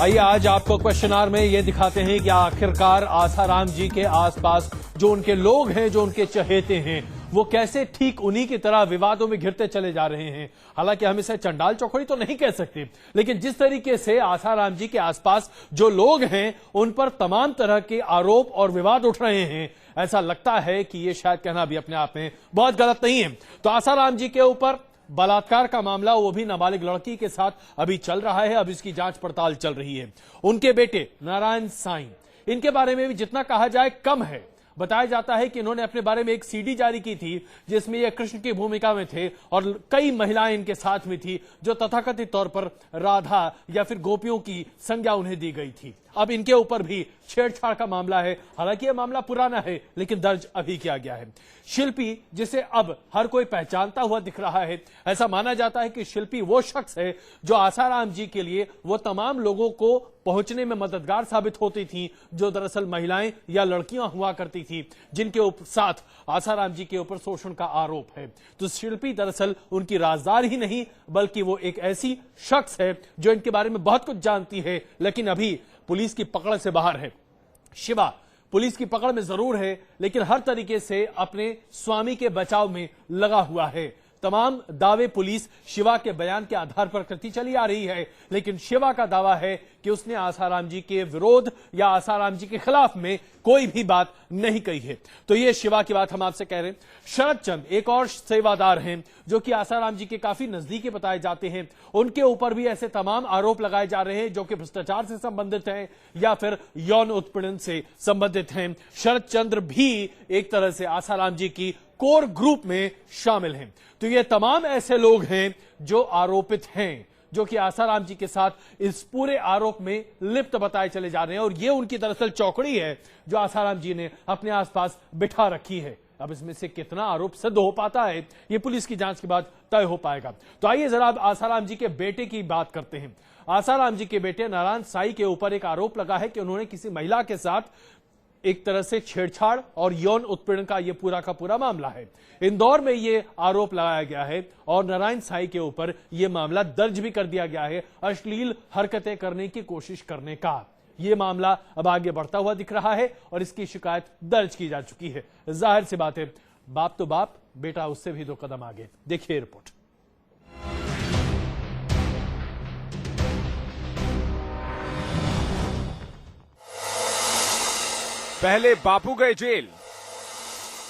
आइए आज आपको क्वेश्चन आवर में ये दिखाते हैं कि आखिरकार आसाराम जी के आसपास जो उनके लोग हैं, जो उनके चहेते हैं, वो कैसे ठीक उन्हीं की तरह विवादों में घिरते चले जा रहे हैं। हालांकि हम इसे चंडाल चौखड़ी तो नहीं कह सकते, लेकिन जिस तरीके से आसाराम जी के आसपास जो लोग हैं उन पर तमाम तरह के आरोप और विवाद उठ रहे हैं, ऐसा लगता है कि ये शायद कहना भी अपने आप में बहुत गलत नहीं है। तो आसाराम जी के ऊपर बलात्कार का मामला, वो भी नाबालिग लड़की के साथ, अभी चल रहा है। अब इसकी जांच पड़ताल चल रही है। उनके बेटे नारायण साईं, इनके बारे में भी जितना कहा जाए कम है। बताया जाता है कि इन्होंने अपने बारे में एक सीडी जारी की थी जिसमें ये कृष्ण की भूमिका में थे और कई महिलाएं इनके साथ में थी जो तथाकथित तौर पर राधा या फिर गोपियों की संज्ञा उन्हें दी गई थी। अब इनके ऊपर भी छेड़छाड़ का मामला है। हालांकि यह मामला पुराना है लेकिन दर्ज अभी किया गया है। शिल्पी, जिसे अब हर कोई पहचानता हुआ दिख रहा है, ऐसा माना जाता है कि शिल्पी वो शख्स है जो आसाराम जी के लिए वो तमाम लोगों को पहुंचने में मददगार साबित होती थी जो दरअसल महिलाएं या लड़कियां हुआ करती थी जिनके साथ आसाराम जी के ऊपर शोषण का आरोप है। तो शिल्पी दरअसल उनकी राजदार ही नहीं बल्कि वो एक ऐसी शख्स है जो इनके बारे में बहुत कुछ जानती है, लेकिन अभी पुलिस की पकड़ से बाहर है। शिवा पुलिस की पकड़ में जरूर है लेकिन हर तरीके से अपने स्वामी के बचाव में लगा हुआ है। तमाम दावे पुलिस शिवा के बयान के आधार पर करती चली आ रही है, लेकिन शिवा का दावा है कि उसने आसाराम जी के विरोध या आसाराम जी के खिलाफ में कोई भी बात नहीं कही है। तो ये शिवा की बात हम आपसे कह रहे हैं। शरद चंद एक और सेवादार हैं जो कि आसाराम जी के काफी नजदीकी बताए जाते हैं। उनके ऊपर भी ऐसे तमाम आरोप लगाए जा रहे हैं जो कि भ्रष्टाचार से संबंधित हैं या फिर यौन उत्पीड़न से संबंधित हैं। शरद चंद्र भी एक तरह से आसाराम जी की कोर ग्रुप में शामिल हैं। तो ये तमाम ऐसे लोग हैं जो आरोपित हैं, जो कि आसाराम जी के साथ इस पूरे आरोप में लिप्त बताए चले जा रहे हैं और ये उनकी दरअसल चौकड़ी है जो आसाराम जी ने अपने आसपास बिठा रखी है। अब इसमें से कितना आरोप सिद्ध हो पाता है ये पुलिस की जांच के बाद तय हो पाएगा। तो आइए जरा अब आसाराम जी के बेटे की बात करते हैं। आसाराम जी के बेटे नारायण साईं के ऊपर एक आरोप लगा है कि उन्होंने किसी महिला के साथ एक तरह से छेड़छाड़ और यौन उत्पीड़न का यह पूरा का पूरा मामला है। इंदौर में यह आरोप लगाया गया है और नारायण साईं के ऊपर यह मामला दर्ज भी कर दिया गया है अश्लील हरकतें करने की कोशिश करने का। यह मामला अब आगे बढ़ता हुआ दिख रहा है और इसकी शिकायत दर्ज की जा चुकी है। जाहिर सी बात है, बाप तो बाप, बेटा उससे भी 2 कदम आगे। देखिए रिपोर्ट। पहले बापू गए जेल,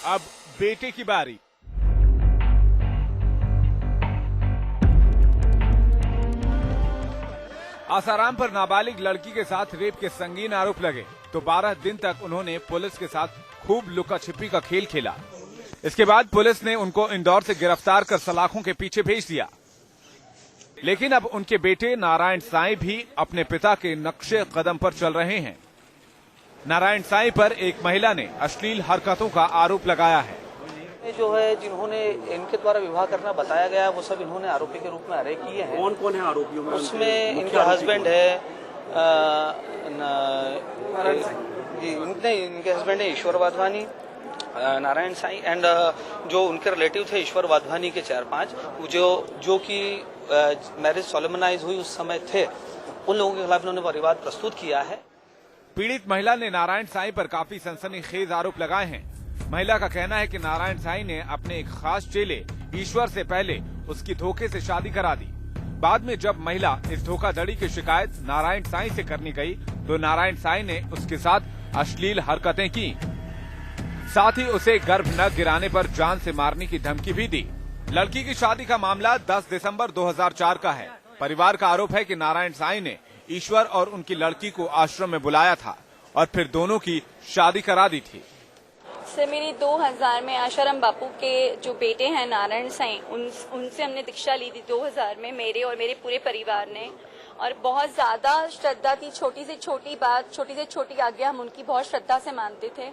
अब बेटे की बारी। आसाराम पर नाबालिग लड़की के साथ रेप के संगीन आरोप लगे तो 12 दिन तक उन्होंने पुलिस के साथ खूब लुका छिपी का खेल खेला। इसके बाद पुलिस ने उनको इंदौर से गिरफ्तार कर सलाखों के पीछे भेज दिया। लेकिन अब उनके बेटे नारायण साईं भी अपने पिता के नक्शे कदम पर चल रहे हैं। नारायण साईं पर एक महिला ने अश्लील हरकतों का आरोप लगाया है। जो है जिन्होंने इनके द्वारा विवाह करना बताया गया वो सब इन्होंने आरोपी के रूप में अरेस्ट किए हैं। कौन कौन है आरोपियों में? उसमें इनका हस्बैंड है इनके हस्बैंड है ईश्वर वाधवानी, नारायण साईं एंड जो उनके रिलेटिव थे ईश्वर वाधवानी के 4-5 जो कि मैरिज सोलेमनाइज हुई उस समय थे, उन लोगों के खिलाफ इन्होंने परिवाद प्रस्तुत किया है। पीड़ित महिला ने नारायण साईं पर काफी सनसनीखेज आरोप लगाए हैं। महिला का कहना है कि नारायण साईं ने अपने एक खास चेले ईश्वर से पहले उसकी धोखे से शादी करा दी। बाद में जब महिला इस धोखाधड़ी की शिकायत नारायण साईं से करने गई तो नारायण साईं ने उसके साथ अश्लील हरकतें की, साथ ही उसे गर्भ न गिराने पर जान से मारने की धमकी भी दी। लड़की की शादी का मामला 10 दिसंबर 2004 का है। परिवार का आरोप है कि नारायण साईं ने ईश्वर और उनकी लड़की को आश्रम में बुलाया था और फिर दोनों की शादी करा दी थी। से मेरी 2000 में आशाराम बापू के जो बेटे हैं नारायण साईं, उनसे हमने दीक्षा ली थी 2000 में, मेरे और मेरे पूरे परिवार ने। और बहुत ज्यादा श्रद्धा थी, छोटी से छोटी बात, छोटी से छोटी आज्ञा हम उनकी बहुत श्रद्धा से मानते थे।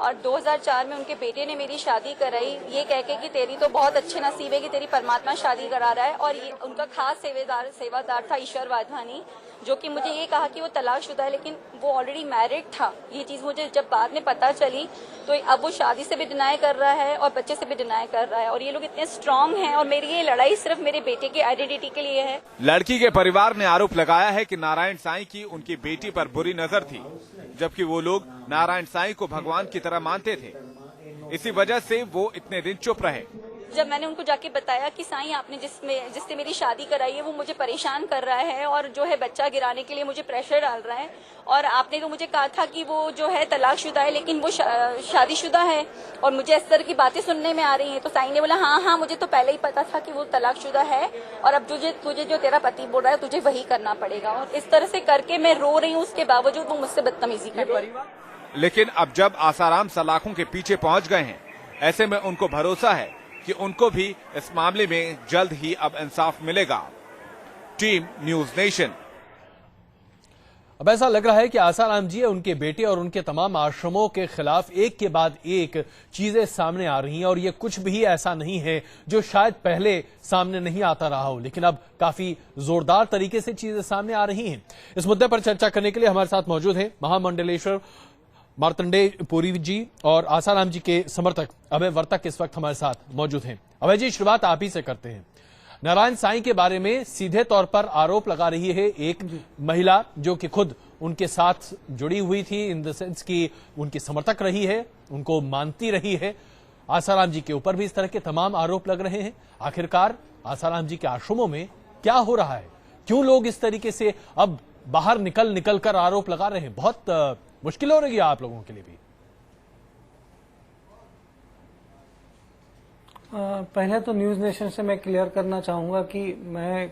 और 2004 में उनके बेटे ने मेरी शादी कराई ये कह के कि तेरी तो बहुत अच्छे नसीब है कि तेरी परमात्मा शादी करा रहा है। और ये उनका खास सेवादार था ईश्वर वाधवानी, जो कि मुझे ये कहा कि वो तलाकशुदा है, लेकिन वो ऑलरेडी मैरिड था। ये चीज़ मुझे जब बाद में पता चली तो अब वो शादी से भी डिनाई कर रहा है और बच्चे से भी डिनाई कर रहा है, और ये लोग इतने स्ट्रांग हैं, और मेरी ये लड़ाई सिर्फ मेरे बेटे की आइडेंटिटी के लिए है। लड़की के परिवार ने आरोप लगाया है कि नारायण साईं की उनकी बेटी पर बुरी नजर थी, जबकि वो लोग नारायण साईं को भगवान की तरह मानते थे। इसी वजह से वो इतने दिन चुप रहे। जब मैंने उनको जाके बताया कि साईं आपने जिससे मेरी शादी कराई है वो मुझे परेशान कर रहा है और जो है बच्चा गिराने के लिए मुझे प्रेशर डाल रहा है, और आपने तो मुझे कहा था कि वो जो है तलाकशुदा है, लेकिन वो शादीशुदा है, और मुझे इस तरह की बातें सुनने में आ रही हैं। तो साईं ने बोला हाँ मुझे तो पहले ही पता था कि वो तलाकशुदा है, और अब तुझे जो तेरा पति बोल रहा है तुझे वही करना पड़ेगा। और इस तरह से करके मैं रो रही हूँ, उसके बावजूद वो मुझसे बदतमीजी कर रही है। लेकिन अब जब आसाराम सलाखों के पीछे पहुंच गए हैं, ऐसे में उनको भरोसा है कि उनको भी इस मामले में जल्द ही अब इंसाफ मिलेगा। Team news nation. अब ऐसा लग रहा है कि आसाराम जी उनके बेटे और उनके तमाम आश्रमों के खिलाफ एक के बाद एक चीजें सामने आ रही हैं, और ये कुछ भी ऐसा नहीं है जो शायद पहले सामने नहीं आता रहा हो, लेकिन अब काफी जोरदार तरीके से चीजें सामने आ रही हैं। इस मुद्दे पर चर्चा करने के लिए हमारे साथ मौजूद हैं महामंडलेश्वर मार्तंडेय पुरी जी और आसाराम जी के समर्थक अभय वर्तक इस वक्त हमारे साथ मौजूद हैं। अभय जी, शुरुआत आप ही से करते हैं। नारायण साईं के बारे में सीधे तौर पर आरोप लगा रही है एक महिला जो कि खुद उनके साथ जुड़ी हुई थी, इन द सेंस की उनकी समर्थक रही है, उनको मानती रही है। आसाराम जी के ऊपर भी इस तरह के तमाम आरोप लग रहे हैं। आखिरकार आसाराम जी के आश्रमों में क्या हो रहा है? क्यों लोग इस तरीके से अब बाहर निकल कर आरोप लगा रहे हैं? बहुत मुश्किल हो रही है आप लोगों के लिए भी। पहले तो न्यूज नेशन से मैं क्लियर करना चाहूंगा कि मैं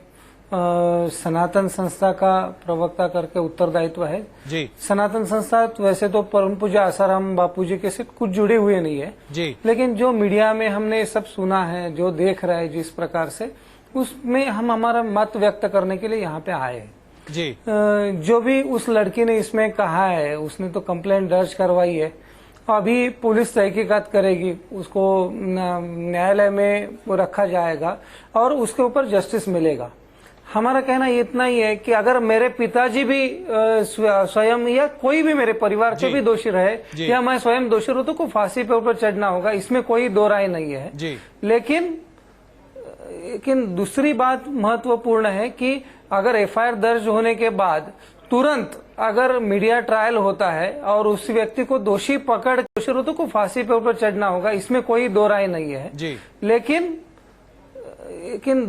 सनातन संस्था का प्रवक्ता करके उत्तरदायित्व है जी। सनातन संस्था वैसे तो परम पूज्य आसाराम बापू जी के से कुछ जुड़े हुए नहीं है जी, लेकिन जो मीडिया में हमने सब सुना है, जो देख रहा है जिस प्रकार से, उसमें हम हमारा मत व्यक्त करने के लिए यहाँ पे आए हैं जी। जो भी उस लड़की ने इसमें कहा है, उसने तो कंप्लेंट दर्ज करवाई है। अभी पुलिस तहकीकात करेगी, उसको न्यायालय में रखा जाएगा और उसके ऊपर जस्टिस मिलेगा। हमारा कहना इतना ही है कि अगर मेरे पिताजी भी स्वयं या कोई भी मेरे परिवार के भी दोषी रहे या मैं स्वयं दोषी रहूं तो को फांसी पे ऊपर चढ़ना होगा, इसमें कोई दो राय नहीं है जी। लेकिन दूसरी बात महत्वपूर्ण है कि अगर एफआईआर दर्ज होने के बाद तुरंत अगर मीडिया ट्रायल होता है और उस व्यक्ति को दोषी पकड़ दोषी को फांसी पे ऊपर चढ़ना होगा, इसमें कोई दो राय नहीं है जी। लेकिन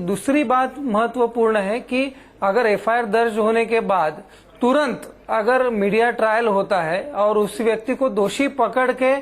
दूसरी बात महत्वपूर्ण है कि अगर एफआईआर दर्ज होने के बाद तुरंत अगर मीडिया ट्रायल होता है और उस व्यक्ति को दोषी पकड़ के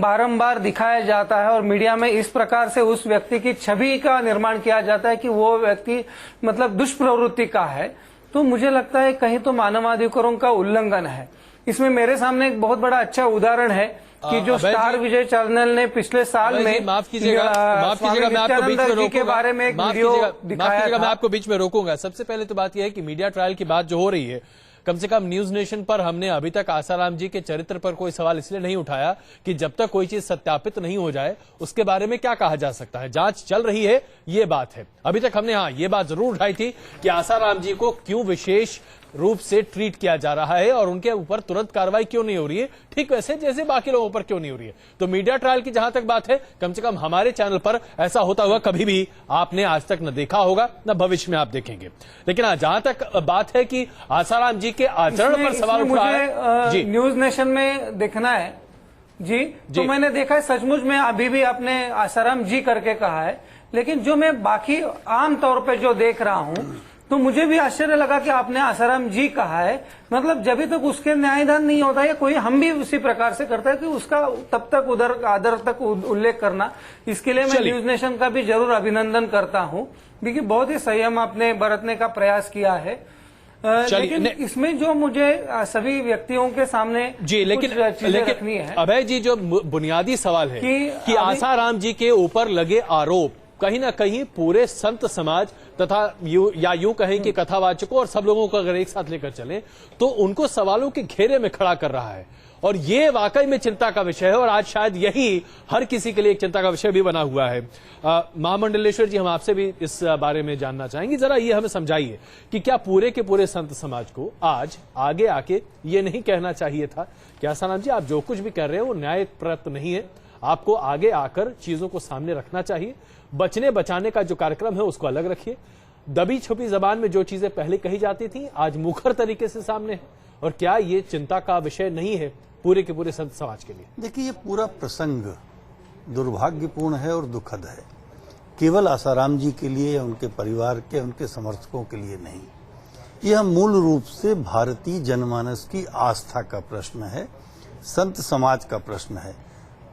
बारंबार दिखाया जाता है और मीडिया में इस प्रकार से उस व्यक्ति की छवि का निर्माण किया जाता है कि वो व्यक्ति मतलब दुष्प्रवृत्ति का है, तो मुझे लगता है कहीं तो मानवाधिकारों का उल्लंघन है। इसमें मेरे सामने एक बहुत बड़ा अच्छा उदाहरण है कि जो स्टार विजय चैनल ने पिछले साल में माफ कीजिएगा मैं आपको बीच में रोकूंगा, के बारे में एक वीडियो दिखाया था। मैं आपको बीच में रोकूंगा। सबसे पहले तो बात यह है कि मीडिया ट्रायल की बात जो हो रही है, कम से कम न्यूज नेशन पर हमने अभी तक आसाराम जी के चरित्र पर कोई सवाल इसलिए नहीं उठाया कि जब तक कोई चीज सत्यापित नहीं हो जाए उसके बारे में क्या कहा जा सकता है। जांच चल रही है, ये बात है। अभी तक हमने ये बात जरूर उठाई थी कि आसाराम जी को क्यों विशेष रूप से ट्रीट किया जा रहा है और उनके ऊपर तुरंत कार्रवाई क्यों नहीं हो रही है, ठीक वैसे जैसे बाकी लोगों पर क्यों नहीं हो रही है। तो मीडिया ट्रायल की जहां तक बात है, कम से कम हमारे चैनल पर ऐसा होता हुआ कभी भी आपने आज तक न देखा होगा न भविष्य में आप देखेंगे। लेकिन जहां तक बात है कि आसाराम जी के आचरण पर सवाल उठ रहा है, न्यूज नेशन में देखना है जी। तो मैंने देखा है सचमुच में अभी भी आपने आसाराम जी करके कहा है, लेकिन जो मैं बाकी आम तौर पे जो देख रहा हूं तो मुझे भी आश्चर्य लगा कि आपने आसाराम जी कहा है। मतलब जब तक उसके न्यायदान नहीं होता है कोई, हम भी उसी प्रकार से करता है कि उसका तब तक उधर आदर तक उल्लेख करना। इसके लिए मैं न्यूज नेशन का भी जरूर अभिनंदन करता हूं क्योंकि बहुत ही संयम आपने बरतने का प्रयास किया है। लेकिन इसमें जो मुझे सभी व्यक्तियों के सामने जी लेकिन रखनी है अभय जी, जो बुनियादी सवाल है कि आसाराम जी के ऊपर लगे आरोप कहीं ना कहीं पूरे संत समाज तथा यूं कहें कि कथावाचकों और सब लोगों को अगर एक साथ लेकर चलें तो उनको सवालों के घेरे में खड़ा कर रहा है। और ये वाकई में चिंता का विषय है और आज शायद यही हर किसी के लिए एक चिंता का विषय भी बना हुआ है। महामंडलेश्वर जी, हम आपसे भी इस बारे में जानना चाहेंगे। जरा ये हमें समझाइए कि क्या पूरे के पूरे संत समाज को आज आगे आके ये नहीं कहना चाहिए था कि आसाराम जी, आप जो कुछ भी कर रहे हैं वो न्यायप्रद नहीं है, आपको आगे आकर चीजों को सामने रखना चाहिए, बचने बचाने का जो कार्यक्रम है उसको अलग रखिए, दबी छुपी जबान में जो चीजें पहले कही जाती थी आज मुखर तरीके से सामने है, और क्या ये चिंता का विषय नहीं है पूरे के पूरे संत समाज के लिए? देखिए, ये पूरा प्रसंग दुर्भाग्यपूर्ण है और दुखद है, केवल आसाराम जी के लिए या उनके परिवार के, उनके समर्थकों के लिए नहीं। यह मूल रूप से भारतीय जनमानस की आस्था का प्रश्न है, संत समाज का प्रश्न है।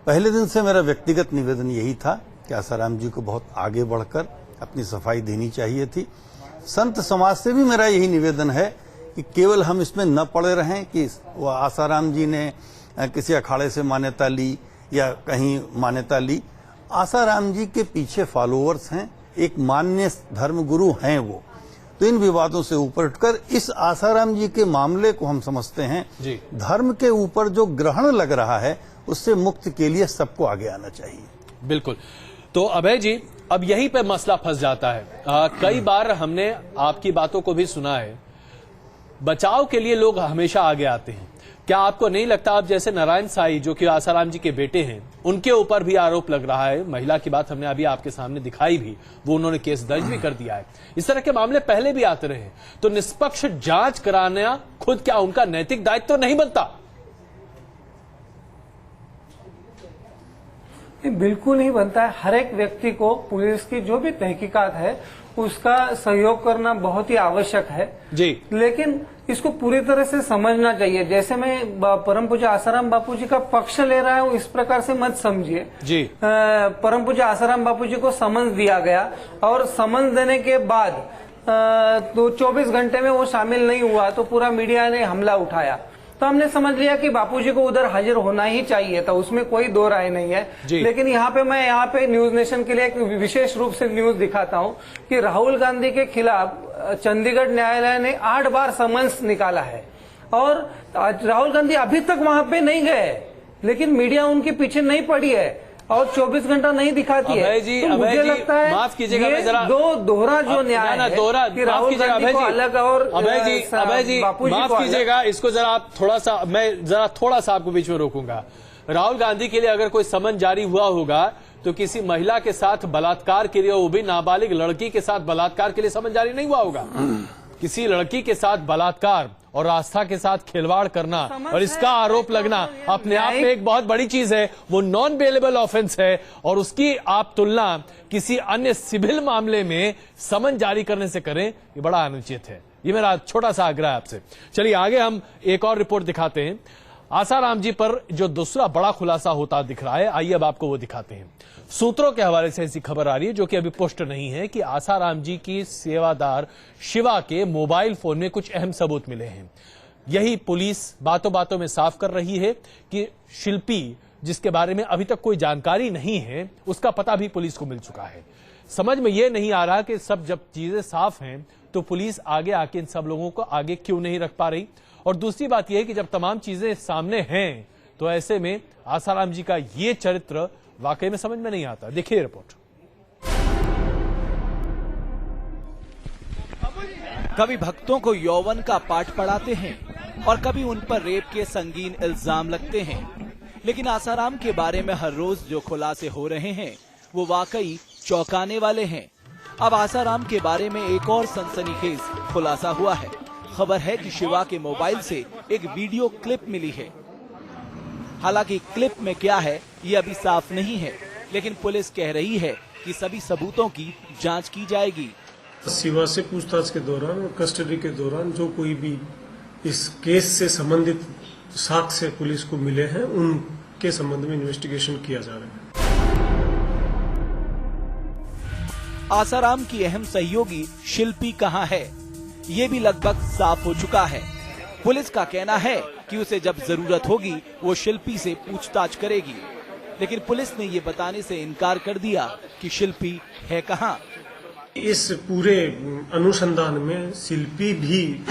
पहले दिन से मेरा व्यक्तिगत निवेदन यही था कि आसाराम जी को बहुत आगे बढ़कर अपनी सफाई देनी चाहिए थी। संत समाज से भी मेरा यही निवेदन है कि केवल हम इसमें न पड़े रहें कि वो आसाराम जी ने किसी अखाड़े से मान्यता ली या कहीं मान्यता ली। आसाराम जी के पीछे फॉलोअर्स हैं, एक मान्य धर्मगुरु हैं वो। तो इन विवादों से ऊपर उठकर इस आसाराम जी के मामले को हम समझते हैं जी। धर्म के ऊपर जो ग्रहण लग रहा है उससे मुक्ति के लिए सबको आगे आना चाहिए। बिल्कुल। तो अभय जी, अब यहीं पे मसला फंस जाता है। कई बार हमने आपकी बातों को भी सुना है, बचाव के लिए लोग हमेशा आगे आते हैं। क्या आपको नहीं लगता, अब जैसे नारायण साईं जो कि आसाराम जी के बेटे हैं, उनके ऊपर भी आरोप लग रहा है, महिला की बात हमने अभी आपके सामने दिखाई भी, वो उन्होंने केस दर्ज भी कर दिया है, इस तरह के मामले पहले भी आते रहे, तो निष्पक्ष जांच कराना खुद क्या उनका नैतिक दायित्व तो नहीं बनता? बिल्कुल नहीं बनता है। हर एक व्यक्ति को पुलिस की जो भी तहकीकात है उसका सहयोग करना बहुत ही आवश्यक है जी। लेकिन इसको पूरी तरह से समझना चाहिए। जैसे मैं परम पूज्य आसाराम बापू जी का पक्ष ले रहा हूँ, इस प्रकार से मत समझिए जी। परम पूज्य आसाराम बापू जी को समन्स दिया गया और समन्स देने के बाद तो 24 घंटे में वो शामिल नहीं हुआ तो पूरा मीडिया ने हमला उठाया। तो हमने समझ लिया कि बापूजी को उधर हाजिर होना ही चाहिए था, उसमें कोई दो राय नहीं है। लेकिन यहाँ पे न्यूज नेशन के लिए एक विशेष रूप से न्यूज दिखाता हूँ कि राहुल गांधी के खिलाफ चंडीगढ़ न्यायालय ने 8 बार समन्स निकाला है और राहुल गांधी अभी तक वहां पे नहीं गए, लेकिन मीडिया उनके पीछे नहीं पड़ी है और 24 घंटा नहीं दिखाती है। जी, तो मुझे लगता है माफ कीजिएगा, मैं जरा दोहरा जो न्याय है कि राहुल गांधी को अलग और अभय जी माफ कीजिएगा, इसको जरा आप थोड़ा सा आपको बीच में रोकूंगा। राहुल गांधी के लिए अगर कोई समन जारी हुआ होगा तो किसी महिला के साथ बलात्कार के लिए, वो भी नाबालिग लड़की के साथ बलात्कार के लिए समन जारी नहीं हुआ होगा। किसी लड़की के साथ बलात्कार और आस्था के साथ खिलवाड़ करना और इसका आरोप लगना अपने आप में एक बहुत बड़ी चीज है, वो नॉन बेलेबल ऑफेंस है और उसकी आप तुलना किसी अन्य सिविल मामले में समन जारी करने से करें, ये बड़ा अनुचित है। ये मेरा छोटा सा आग्रह है आपसे। चलिए आगे हम एक और रिपोर्ट दिखाते हैं। आसाराम जी पर जो दूसरा बड़ा खुलासा होता दिख रहा है, आइए अब आपको वो दिखाते हैं। सूत्रों के हवाले से ऐसी खबर आ रही है जो कि अभी पुष्ट नहीं है कि आसाराम जी की सेवादार शिवा के मोबाइल फोन में कुछ अहम सबूत मिले हैं। यही पुलिस बातों बातों में साफ कर रही है कि शिल्पी, जिसके बारे में अभी तक कोई जानकारी नहीं है, उसका पता भी पुलिस को मिल चुका है। समझ में यह नहीं आ रहा कि सब जब चीजें साफ हैं तो पुलिस आगे आके इन सब लोगों को आगे क्यों नहीं रख पा रही। और दूसरी बात यह है कि जब तमाम चीजें सामने हैं तो ऐसे में आसाराम जी का ये चरित्र वाकई में समझ में नहीं आता। देखिए रिपोर्ट। कभी भक्तों को यौवन का पाठ पढ़ाते हैं और कभी उन पर रेप के संगीन इल्जाम लगते हैं, लेकिन आसाराम के बारे में हर रोज जो खुलासे हो रहे हैं वो वाकई चौंकाने वाले हैं। अब आसाराम के बारे में एक और सनसनीखेज खुलासा हुआ है। खबर है कि शिवा के मोबाइल से एक वीडियो क्लिप मिली है। हालांकि क्लिप में क्या है ये अभी साफ नहीं है, लेकिन पुलिस कह रही है कि सभी सबूतों की जांच की जाएगी। शिवा से पूछताछ के दौरान और कस्टडी के दौरान जो कोई भी इस केस से संबंधित साक्ष्य पुलिस को मिले हैं, उनके संबंध में इन्वेस्टिगेशन किया जा रहा है। आसाराम की अहम सहयोगी शिल्पी कहां है, ये भी लगभग साफ हो चुका है। पुलिस का कहना है कि उसे जब जरूरत होगी वो शिल्पी से पूछताछ करेगी। लेकिन पुलिस ने ये बताने से इनकार कर दिया कि शिल्पी है कहाँ। इस पूरे अनुसंधान में शिल्पी भी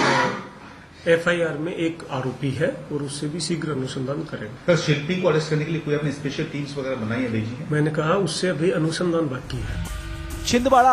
एफआईआर में एक आरोपी है और उससे भी शीघ्र अनुसंधान करेंगे। सर, शिल्पी को अरेस्ट करने के लिए कोई अपनी स्पेशल टीम्स वगैरह बनाई है, भेजी है? मैंने कहा उससे अभी अनुसंधान बाकी है। छिंदवाड़ा